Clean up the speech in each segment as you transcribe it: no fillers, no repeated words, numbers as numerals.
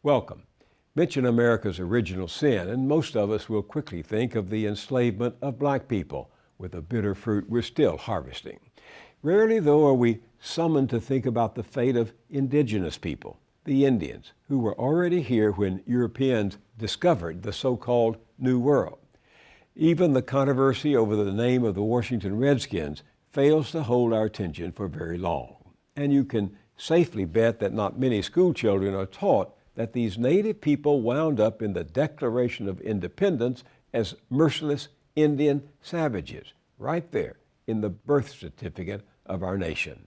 Welcome. Mention America's original sin, and most of us will quickly think of the enslavement of black people, with a bitter fruit we're still harvesting. Rarely, though, are we summoned to think about the fate of indigenous people, the Indians, who were already here when Europeans discovered the so-called New World. Even the controversy over the name of the Washington Redskins fails to hold our attention for very long. And you can safely bet that not many school children are taught that these native people wound up in the Declaration of Independence as merciless Indian savages, right there in the birth certificate of our nation.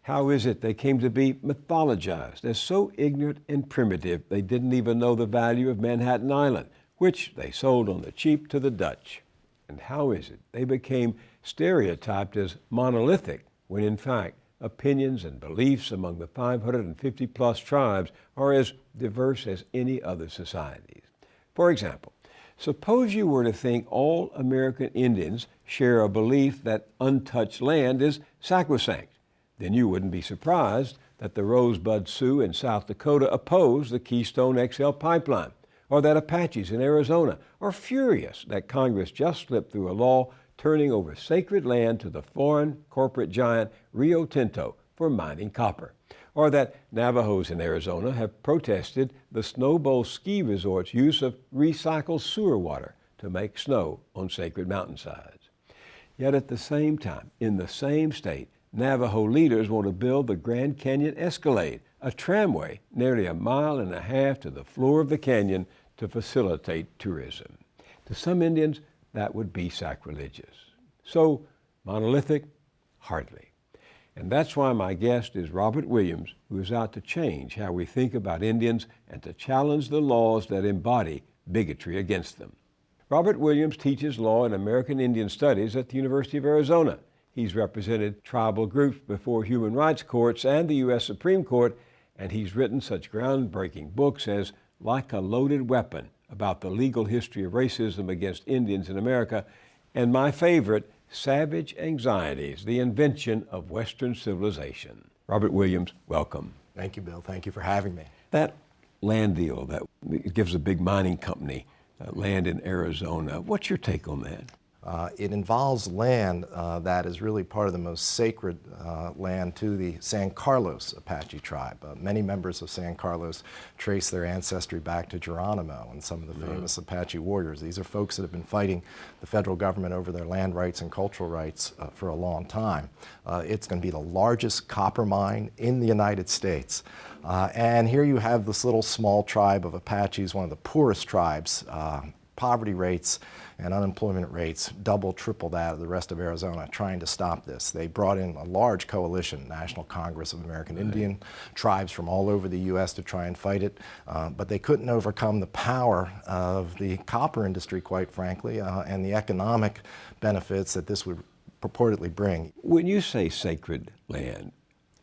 How is it they came to be mythologized as so ignorant and primitive they didn't even know the value of Manhattan Island, which they sold on the cheap to the Dutch? And how is it they became stereotyped as monolithic when in fact opinions and beliefs among the 550-plus tribes are as diverse as any other societies? For example, suppose you were to think all American Indians share a belief that untouched land is sacrosanct. Then you wouldn't be surprised that the Rosebud Sioux in South Dakota oppose the Keystone XL pipeline, or that Apaches in Arizona are furious that Congress just slipped through a law turning over sacred land to the foreign corporate giant Rio Tinto for mining copper, or that Navajos in Arizona have protested the Snowbowl ski resort's use of recycled sewer water to make snow on sacred mountainsides. Yet at the same time, in the same state, Navajo leaders want to build the Grand Canyon Escalade, a tramway nearly 1.5 miles to the floor of the canyon to facilitate tourism. To some Indians, that would be sacrilegious. So, monolithic? Hardly. And that's why my guest is Robert Williams, who is out to change how we think about Indians and to challenge the laws that embody bigotry against them. Robert Williams teaches law and American Indian Studies at the University of Arizona. He's represented tribal groups before human rights courts and the U.S. Supreme Court, and he's written such groundbreaking books as Like a Loaded Weapon, about the legal history of racism against Indians in America, and my favorite, Savage Anxieties, the invention of Western civilization. Robert Williams, welcome. Thank you, Bill. Thank you for having me. That land deal that gives a big mining company land in Arizona, what's your take on that? It involves land that is really part of the most sacred land to the San Carlos Apache tribe. Many members of San Carlos trace their ancestry back to Geronimo and some of the famous Apache warriors. These are folks that have been fighting the federal government over their land rights and cultural rights for a long time. It's going to be the largest copper mine in the United States. And here you have this little small tribe of Apaches, one of the poorest tribes. Poverty rates and unemployment rates double, triple that of the rest of Arizona, trying to stop this. They brought in a large coalition, National Congress of American Indian tribes from all over the U.S. to try and fight it, but they couldn't overcome the power of the copper industry, quite frankly, and the economic benefits that this would purportedly bring. When you say sacred land,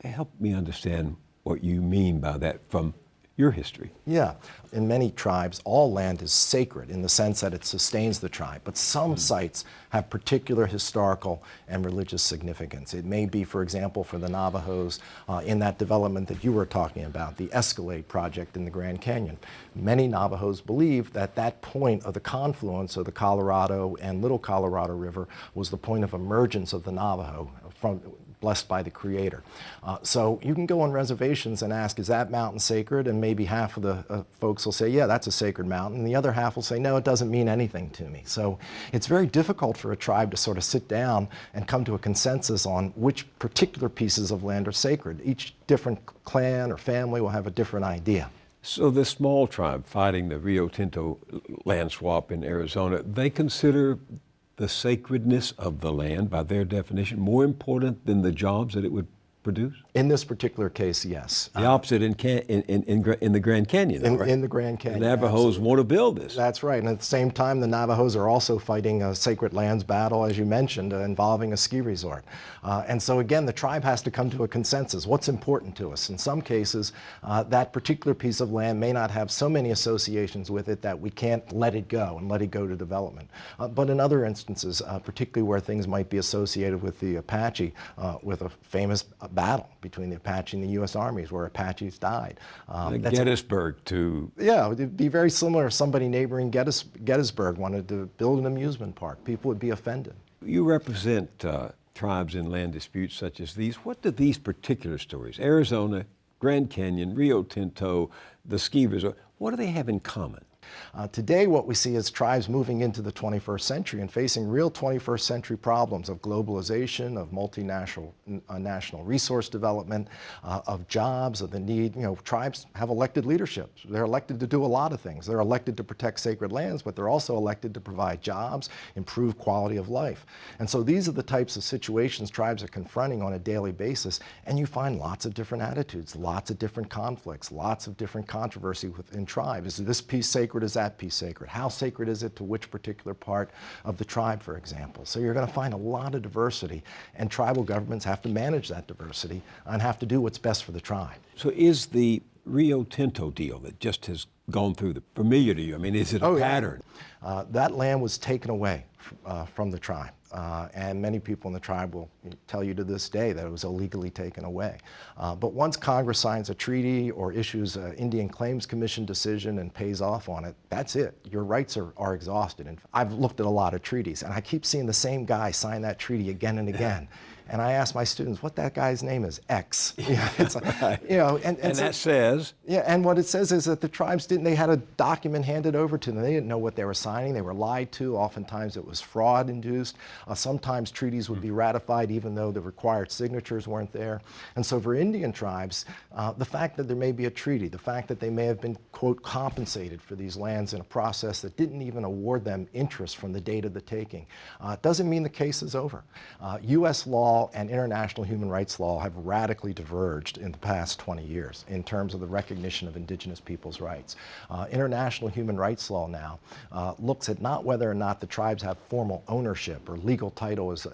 help me understand what you mean by that from your history. Yeah. In many tribes, all land is sacred in the sense that it sustains the tribe, but some sites have particular historical and religious significance. It may be, for example, for the Navajos in that development that you were talking about, the Escalade project in the Grand Canyon. Many Navajos believe that that point of the confluence of the Colorado and Little Colorado River was the point of emergence of the Navajo blessed by the Creator. So you can go on reservations and ask, is that mountain sacred? And maybe half of the folks will say, yeah, that's a sacred mountain. And the other half will say, no, it doesn't mean anything to me. So it's very difficult for a tribe to sort of sit down and come to a consensus on which particular pieces of land are sacred. Each different clan or family will have a different idea. So this small tribe fighting the Rio Tinto land swap in Arizona, they consider the sacredness of the land, by their definition, more important than the jobs that it would produce? In this particular case, yes. The opposite in the Grand Canyon, right? In the Grand Canyon. The Navajos want to build this. That's right. And at the same time, the Navajos are also fighting a sacred lands battle, as you mentioned, involving a ski resort. And so again, the tribe has to come to a consensus. What's important to us? In some cases, that particular piece of land may not have so many associations with it that we can't let it go and let it go to development. But in other instances, particularly where things might be associated with the Apache, with a famous battle between the Apache and the U.S. armies where Apaches died. Gettysburg too. Yeah, it would be very similar if somebody neighboring Gettysburg wanted to build an amusement park. People would be offended. You represent tribes in land disputes such as these. What do these particular stories, Arizona, Grand Canyon, Rio Tinto, the ski resort, what do they have in common? Today, what we see is tribes moving into the 21st century and facing real 21st century problems of globalization, of multinational national resource development, of jobs, of the need. Tribes have elected leadership. They're elected to do a lot of things. They're elected to protect sacred lands, but they're also elected to provide jobs, improve quality of life. And so these are the types of situations tribes are confronting on a daily basis, and you find lots of different attitudes, lots of different conflicts, lots of different controversy within tribes. Is this piece sacred? Is that piece sacred? How sacred is it to which particular part of the tribe, for example? So you're going to find a lot of diversity, and tribal governments have to manage that diversity and have to do what's best for the tribe. So is the Rio Tinto deal that just has gone through familiar to you? I mean, is it a pattern? Yeah. That land was taken away from the tribe. And many people in the tribe will tell you to this day that it was illegally taken away. But once Congress signs a treaty or issues an Indian Claims Commission decision and pays off on it, that's it. Your rights are exhausted. And I've looked at a lot of treaties, and I keep seeing the same guy sign that treaty again and again. And I ask my students, what that guy's name is? X. It's like, and so, that says? Yeah, and what it says is that the tribes they had a document handed over to them. They didn't know what they were signing. They were lied to. Oftentimes it was fraud induced. Sometimes treaties would be ratified even though the required signatures weren't there. And so for Indian tribes, the fact that there may be a treaty, the fact that they may have been, quote, compensated for these lands in a process that didn't even award them interest from the date of the taking, doesn't mean the case is over. U.S. law and international human rights law have radically diverged in the past 20 years in terms of the recognition of indigenous people's rights. International human rights law now looks at not whether or not the tribes have formal ownership or legal title as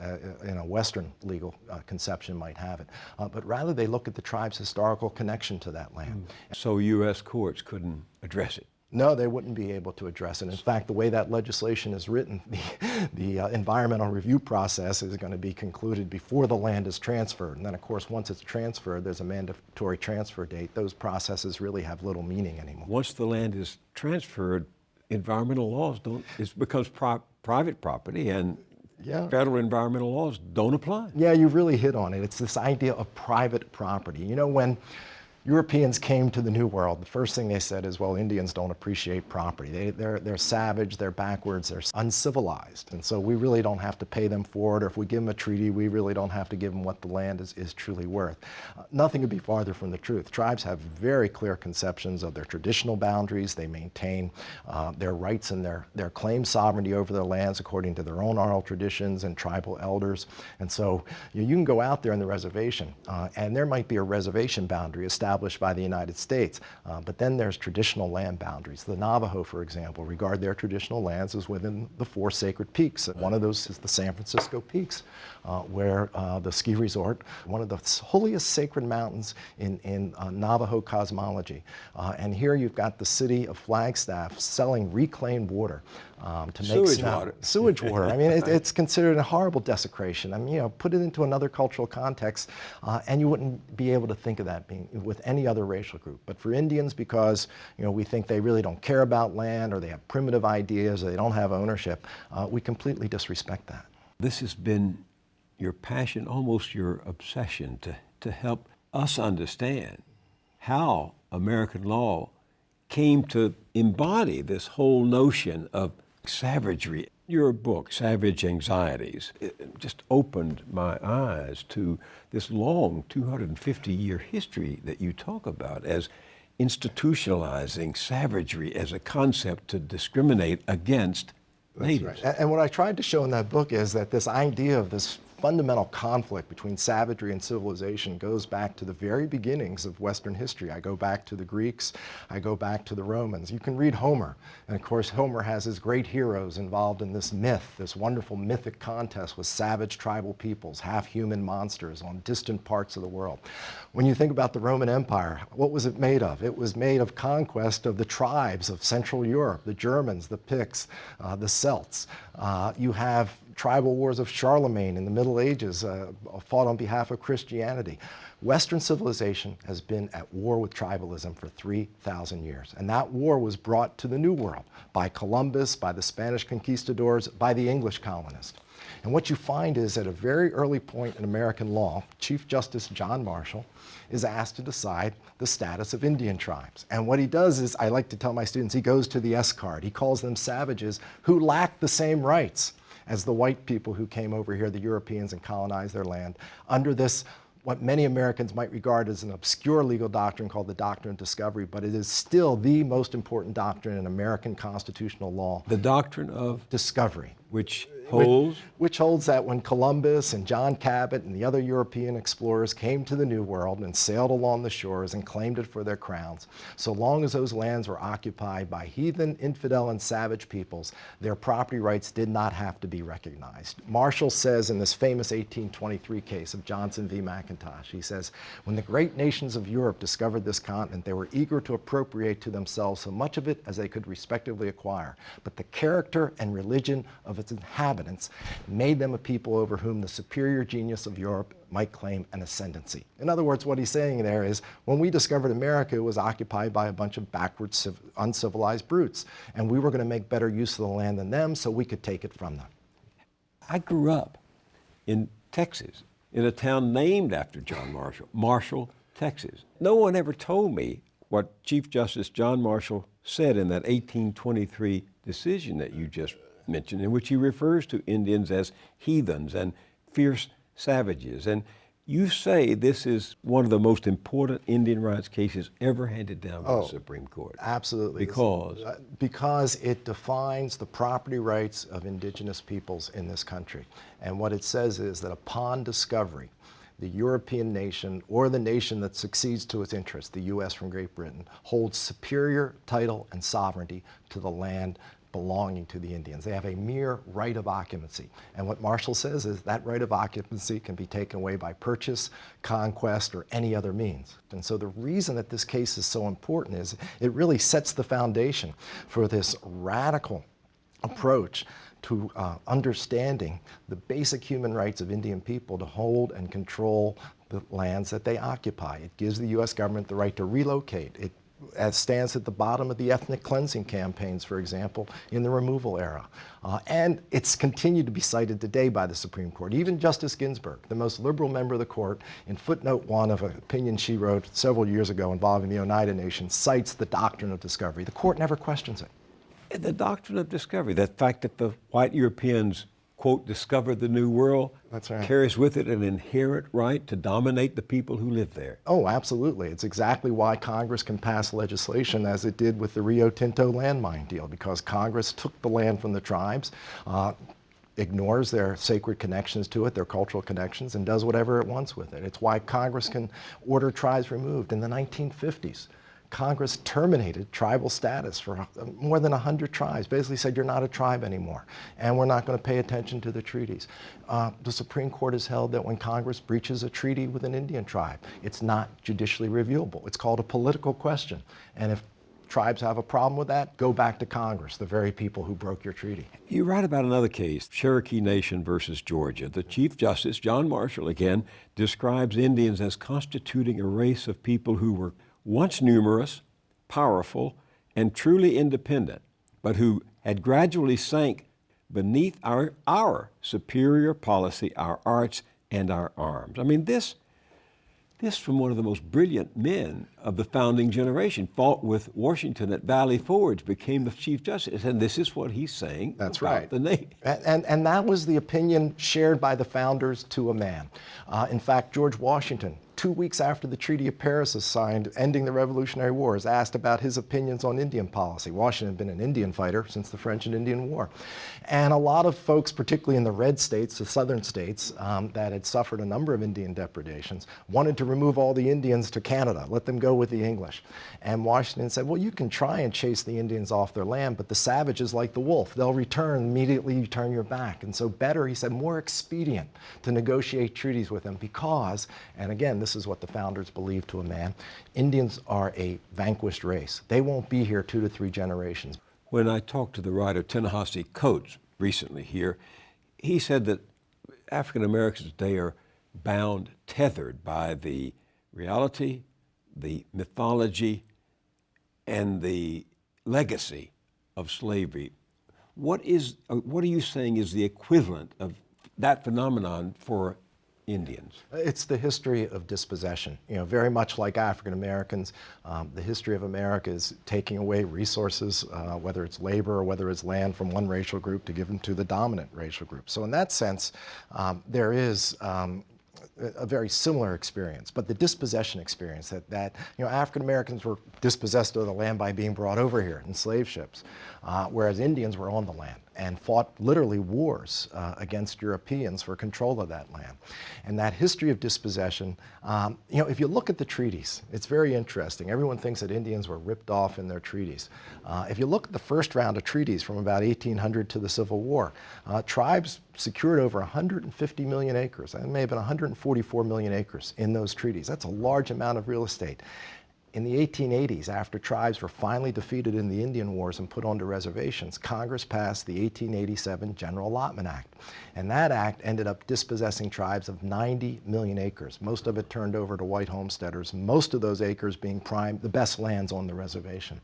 in a Western legal conception might have it, but rather they look at the tribe's historical connection to that land. So U.S. courts couldn't address it? No, they wouldn't be able to address it. In fact, the way that legislation is written, the environmental review process is going to be concluded before the land is transferred. And then, of course, once it's transferred, there's a mandatory transfer date. Those processes really have little meaning anymore. Once the land is transferred, environmental laws it becomes private property, and federal environmental laws don't apply. Yeah, you've really hit on it. It's this idea of private property. When Europeans came to the New World, the first thing they said is, well, Indians don't appreciate property. They're savage, they're backwards, they're uncivilized. And so we really don't have to pay them for it, or if we give them a treaty, we really don't have to give them what the land is truly worth. Nothing could be farther from the truth. Tribes have very clear conceptions of their traditional boundaries. They maintain their rights and their claim sovereignty over their lands according to their own oral traditions and tribal elders. And so you can go out there in the reservation, and there might be a reservation boundary established by the United States. But then there's traditional land boundaries. The Navajo, for example, regard their traditional lands as within the 4 sacred peaks. One of those is the San Francisco Peaks, where the ski resort, one of the holiest sacred mountains in Navajo cosmology. And here you've got the city of Flagstaff selling reclaimed water to make sewage water. I mean, it's considered a horrible desecration. I mean, put it into another cultural context, and you wouldn't be able to think of that being with any other racial group. But for Indians, because we think they really don't care about land, or they have primitive ideas, or they don't have ownership, we completely disrespect that. This has been your passion, almost your obsession, to help us understand how American law came to embody this whole notion of savagery. Your book, Savage Anxieties, it just opened my eyes to this long 250-year history that you talk about as institutionalizing savagery as a concept to discriminate against natives. Right. And what I tried to show in that book is that this idea of this fundamental conflict between savagery and civilization goes back to the very beginnings of Western history. I go back to the Greeks, I go back to the Romans. You can read Homer, and of course Homer has his great heroes involved in this myth, this wonderful mythic contest with savage tribal peoples, half-human monsters on distant parts of the world. When you think about the Roman Empire, what was it made of? It was made of conquest of the tribes of Central Europe, the Germans, the Picts, the Celts. You have tribal wars of Charlemagne in the Middle Ages, fought on behalf of Christianity. Western civilization has been at war with tribalism for 3,000 years. And that war was brought to the New World by Columbus, by the Spanish conquistadors, by the English colonists. And what you find is at a very early point in American law, Chief Justice John Marshall is asked to decide the status of Indian tribes. And what he does is, I like to tell my students, he goes to the S card. He calls them savages who lack the same rights as the white people who came over here, the Europeans, and colonized their land under this, what many Americans might regard as an obscure legal doctrine called the Doctrine of Discovery, but it is still the most important doctrine in American constitutional law. The Doctrine of Discovery. Which holds? Which holds that when Columbus and John Cabot and the other European explorers came to the New World and sailed along the shores and claimed it for their crowns, so long as those lands were occupied by heathen, infidel, and savage peoples, their property rights did not have to be recognized. Marshall says in this famous 1823 case of Johnson v. McIntosh, he says, when the great nations of Europe discovered this continent, they were eager to appropriate to themselves so much of it as they could respectively acquire. But the character and religion of its inhabitants made them a people over whom the superior genius of Europe might claim an ascendancy. In other words, what he's saying there is, when we discovered America, it was occupied by a bunch of backward, uncivilized brutes, and we were going to make better use of the land than them so we could take it from them. I grew up in Texas, in a town named after John Marshall, Marshall, Texas. No one ever told me what Chief Justice John Marshall said in that 1823 decision that you just mentioned, in which he refers to Indians as heathens and fierce savages. And you say this is one of the most important Indian rights cases ever handed down by the Supreme Court. Absolutely. Because? Because it defines the property rights of indigenous peoples in this country. And what it says is that upon discovery, the European nation, or the nation that succeeds to its interest, the U.S. from Great Britain, holds superior title and sovereignty to the land belonging to the Indians. They have a mere right of occupancy. And what Marshall says is that right of occupancy can be taken away by purchase, conquest, or any other means. And so the reason that this case is so important is it really sets the foundation for this radical approach to understanding the basic human rights of Indian people to hold and control the lands that they occupy. It gives the U.S. government the right to relocate. It stands at the bottom of the ethnic cleansing campaigns, for example, in the removal era. And it's continued to be cited today by the Supreme Court. Even Justice Ginsburg, the most liberal member of the court, in footnote 1 of an opinion she wrote several years ago involving the Oneida Nation, cites the Doctrine of Discovery. The court never questions it. The Doctrine of Discovery, that fact that the white Europeans, quote, discovered the New World, that's right, carries with it an inherent right to dominate the people who live there. Oh, absolutely. It's exactly why Congress can pass legislation as it did with the Rio Tinto landmine deal, because Congress took the land from the tribes, ignores their sacred connections to it, their cultural connections, and does whatever it wants with it. It's why Congress can order tribes removed. In the 1950s, Congress terminated tribal status for more than 100 tribes, basically said you're not a tribe anymore, and we're not going to pay attention to the treaties. The Supreme Court has held that when Congress breaches a treaty with an Indian tribe, it's not judicially reviewable. It's called a political question. And if tribes have a problem with that, go back to Congress, the very people who broke your treaty. You write about another case, Cherokee Nation versus Georgia. The Chief Justice, John Marshall, again, describes Indians as constituting a race of people who were once numerous, powerful, and truly independent, but who had gradually sank beneath our superior policy, our arts, and our arms. I mean, this from one of the most brilliant men of the founding generation, fought with Washington at Valley Forge, became the Chief Justice, and this is what he's saying. That's about right. The nation. And that was the opinion shared by the founders to a man. In fact, George Washington, 2 weeks after the Treaty of Paris was signed, ending the Revolutionary Wars, asked about his opinions on Indian policy. Washington had been an Indian fighter since the French and Indian War. And a lot of folks, particularly in the red states, the southern states, that had suffered a number of Indian depredations, wanted to remove all the Indians to Canada, let them go with the English. And Washington said, well, you can try and chase the Indians off their land, but the savages, like the wolf, they'll return immediately you turn your back. And so better, he said, more expedient to negotiate treaties with them because, and again, this is what the founders believed to a man, Indians are a vanquished race. They won't be here 2 to 3 generations. When I talked to the writer Ta-Nehisi Coates recently here, he said that African Americans today are bound, tethered by the reality, the mythology, and the legacy of slavery. What are you saying is the equivalent of that phenomenon for Indians? It's the history of dispossession. You know, very much like African Americans, the history of America is taking away resources, whether it's labor or whether it's land, from one racial group to give them to the dominant racial group. So in that sense, there is a very similar experience, but the dispossession experience that you know, African Americans were dispossessed of the land by being brought over here in slave ships, whereas Indians were on the land and fought literally wars against Europeans for control of that land. And that history of dispossession, you know, if you look at the treaties, it's very interesting. Everyone thinks that Indians were ripped off in their treaties. If you look at the first round of treaties from about 1800 to the Civil War, tribes secured over 150 million acres. It may have been 144 million acres in those treaties. That's a large amount of real estate. In the 1880s, after tribes were finally defeated in the Indian Wars and put onto reservations, Congress passed the 1887 General Allotment Act. And that act ended up dispossessing tribes of 90 million acres. Most of it turned over to white homesteaders, most of those acres being the best lands on the reservation.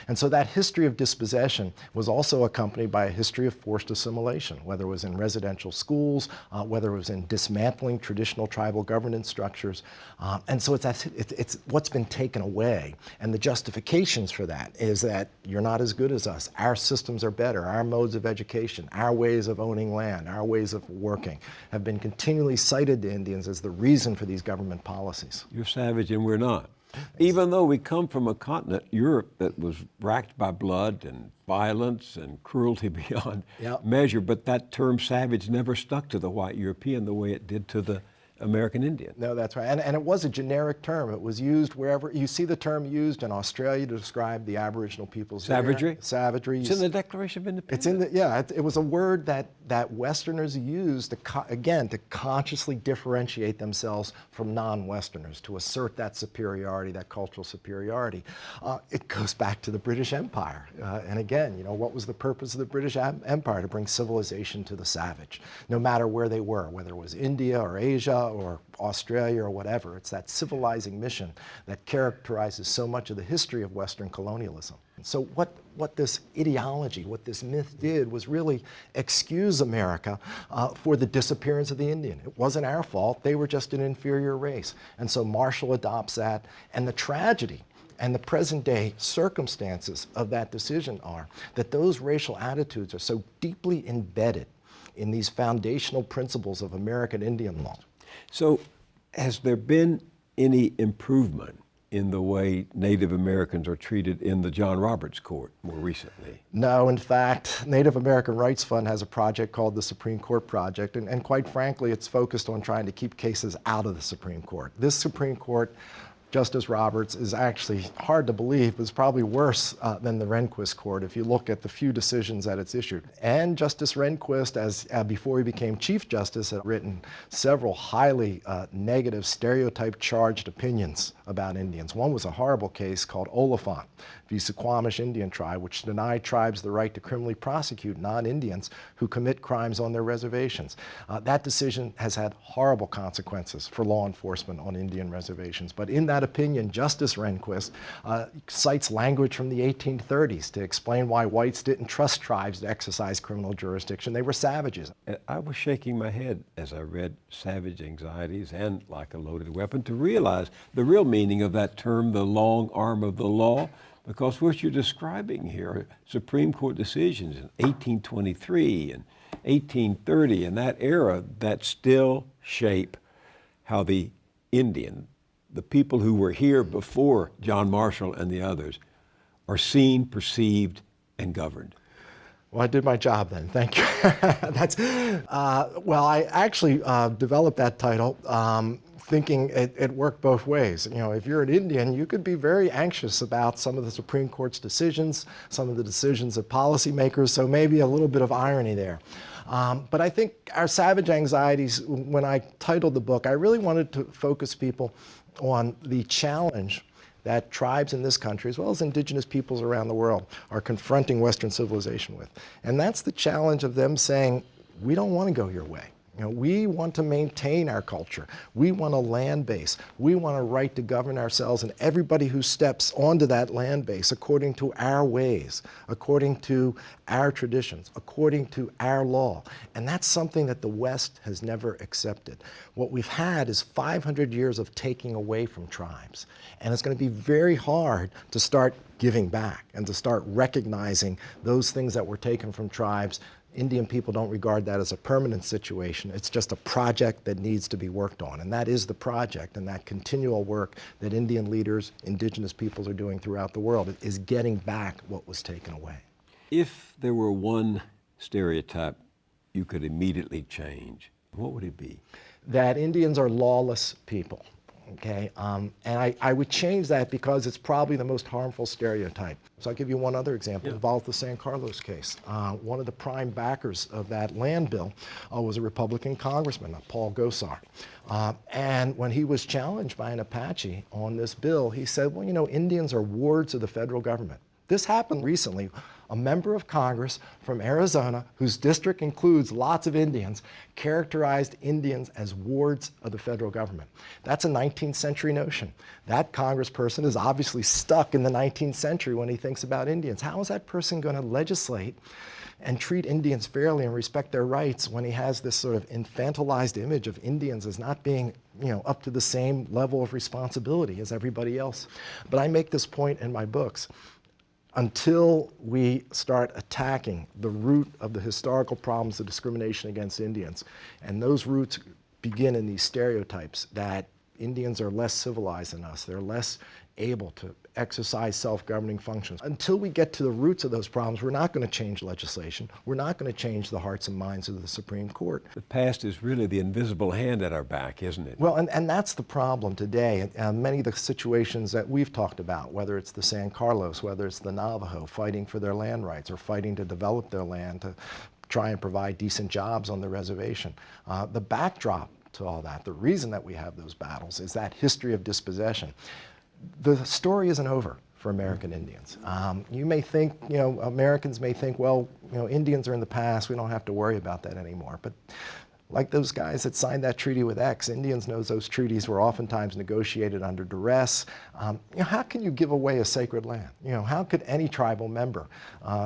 And so that history of dispossession was also accompanied by a history of forced assimilation, whether it was in residential schools, whether it was in dismantling traditional tribal governance structures. And so it's what's been taken away. And the justifications for that is that you're not as good as us. Our systems are better. Our modes of education, our ways of owning land, our ways of working have been continually cited to Indians as the reason for these government policies. You're savage and we're not. Even though we come from a continent, Europe, that was racked by blood and violence and cruelty beyond measure, but that term savage never stuck to the white European the way it did to the American Indian. No, that's right. And it was a generic term. It was used wherever. You see the term used in Australia to describe the Aboriginal peoples. Savagery? There. Savagery. It's in the Declaration of Independence. It's in the, yeah, it was a word that Westerners used, again, to consciously differentiate themselves from non-Westerners, to assert that superiority, that cultural superiority. It goes back to the British Empire. And again, you know, what was the purpose of the British Empire? To bring civilization to the savage, no matter where they were, whether it was India or Asia or Australia or whatever. It's that civilizing mission that characterizes so much of the history of Western colonialism. So what this ideology, what this myth did was really excuse America for the disappearance of the Indian. It wasn't our fault. They were just an inferior race. And so Marshall adopts that. And the tragedy and the present day circumstances of that decision are that those racial attitudes are so deeply embedded in these foundational principles of American Indian law. So has there been any improvement in the way Native Americans are treated in the John Roberts Court more recently? No, in fact, Native American Rights Fund has a project called the Supreme Court Project, and quite frankly, it's focused on trying to keep cases out of the Supreme Court. This Supreme Court, Justice Roberts, is actually hard to believe, is probably worse than the Rehnquist Court if you look at the few decisions that it's issued. And Justice Rehnquist, before he became Chief Justice, had written several highly negative, stereotype-charged opinions about Indians. One was a horrible case called Oliphant v. Suquamish Indian Tribe, which denied tribes the right to criminally prosecute non-Indians who commit crimes on their reservations. That decision has had horrible consequences for law enforcement on Indian reservations. But in that opinion, Justice Rehnquist cites language from the 1830s to explain why whites didn't trust tribes to exercise criminal jurisdiction. They were savages. I was shaking my head as I read Savage Anxieties and Like a Loaded Weapon to realize the real meaning of that term, the long arm of the law, because what you're describing here are Supreme Court decisions in 1823 and 1830 and that era that still shape how the Indian, the people who were here before John Marshall and the others, are seen, perceived, and governed. Well, I did my job then. Thank you. Well, I actually developed that title thinking it worked both ways. You know, if you're an Indian, you could be very anxious about some of the Supreme Court's decisions, some of the decisions of policymakers, so maybe a little bit of irony there. But I think our Savage Anxieties, when I titled the book, I really wanted to focus people on the challenge that tribes in this country, as well as indigenous peoples around the world, are confronting Western civilization with. And that's the challenge of them saying, we don't want to go your way. We want to maintain our culture. We want a land base. We want a right to govern ourselves, and everybody who steps onto that land base according to our ways, according to our traditions, according to our law. And that's something that the West has never accepted. What we've had is 500 years of taking away from tribes. And it's going to be very hard to start giving back and to start recognizing those things that were taken from tribes. Indian people don't regard that as a permanent situation. It's just a project that needs to be worked on. And that is the project, and that continual work that Indian leaders, indigenous peoples are doing throughout the world is getting back what was taken away. If there were one stereotype you could immediately change, what would it be? That Indians are lawless people. Okay, and I would change that because it's probably the most harmful stereotype. So I'll give you one other example. It involved the San Carlos case. One of the prime backers of that land bill was a Republican congressman, Paul Gosar. And when he was challenged by an Apache on this bill, he said, well, Indians are wards of the federal government. This happened recently. A member of Congress from Arizona, whose district includes lots of Indians, characterized Indians as wards of the federal government. That's a 19th century notion. That congressperson is obviously stuck in the 19th century when he thinks about Indians. How is that person going to legislate and treat Indians fairly and respect their rights when he has this sort of infantilized image of Indians as not being up to the same level of responsibility as everybody else? But I make this point in my books. Until we start attacking the root of the historical problems of discrimination against Indians, and those roots begin in these stereotypes that Indians are less civilized than us, they're less able to exercise self-governing functions. Until we get to the roots of those problems, we're not going to change legislation. We're not going to change the hearts and minds of the Supreme Court. The past is really the invisible hand at our back, isn't it? Well, and that's the problem today. Many of the situations that we've talked about, whether it's the San Carlos, whether it's the Navajo fighting for their land rights or fighting to develop their land to try and provide decent jobs on the reservation. The backdrop to all that, the reason that we have those battles is that history of dispossession. The story isn't over for American Indians. You may think, Americans may think, well, Indians are in the past, we don't have to worry about that anymore. But like those guys that signed that treaty with X, Indians knows those treaties were oftentimes negotiated under duress. How can you give away a sacred land? How could any tribal member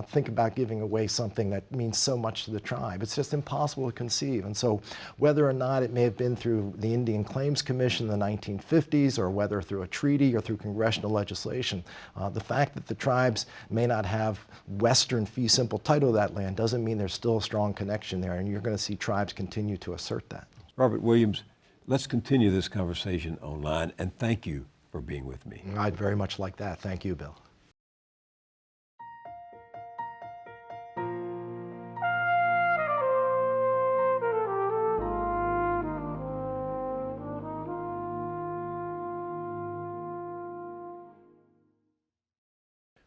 think about giving away something that means so much to the tribe? It's just impossible to conceive. And so whether or not it may have been through the Indian Claims Commission in the 1950s, or whether through a treaty or through congressional legislation, the fact that the tribes may not have Western fee simple title to that land doesn't mean there's still a strong connection there, and you're going to see tribes continue to assert that. Robert Williams, let's continue this conversation online, and thank you for being with me. I'd very much like that. Thank you, Bill.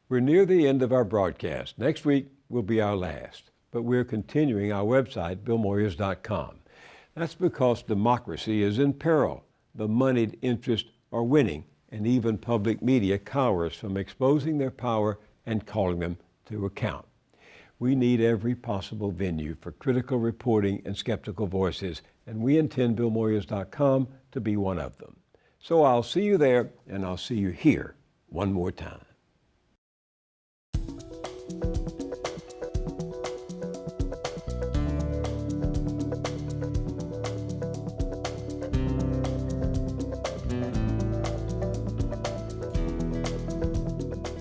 We're near the end of our broadcast. Next week will be our last, but we're continuing our website, BillMoyers.com. That's because democracy is in peril. The moneyed interests are winning, and even public media cowers from exposing their power and calling them to account. We need every possible venue for critical reporting and skeptical voices, and we intend BillMoyers.com to be one of them. So I'll see you there, and I'll see you here one more time.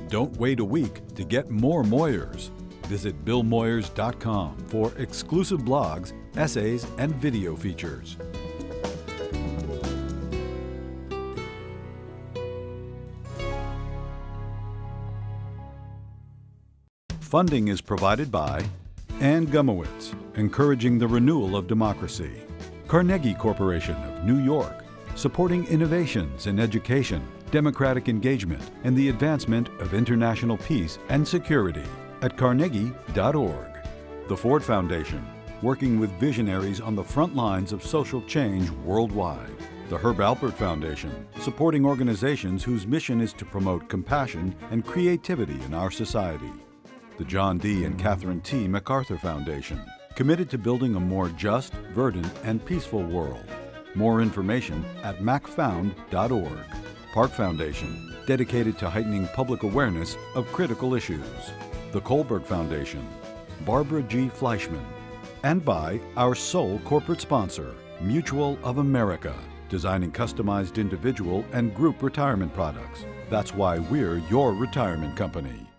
Don't wait a week to get more Moyers. Visit BillMoyers.com for exclusive blogs, essays, and video features. Funding is provided by Ann Gumowitz, encouraging the renewal of democracy. Carnegie Corporation of New York, supporting innovations in education, democratic engagement, and the advancement of international peace and security at carnegie.org. The Ford Foundation, working with visionaries on the front lines of social change worldwide. The Herb Alpert Foundation, supporting organizations whose mission is to promote compassion and creativity in our society. The John D. and Catherine T. MacArthur Foundation, committed to building a more just, verdant, and peaceful world. More information at macfound.org. Park Foundation, dedicated to heightening public awareness of critical issues. The Kohlberg Foundation, Barbara G. Fleischman. And by our sole corporate sponsor, Mutual of America, designing customized individual and group retirement products. That's why we're your retirement company.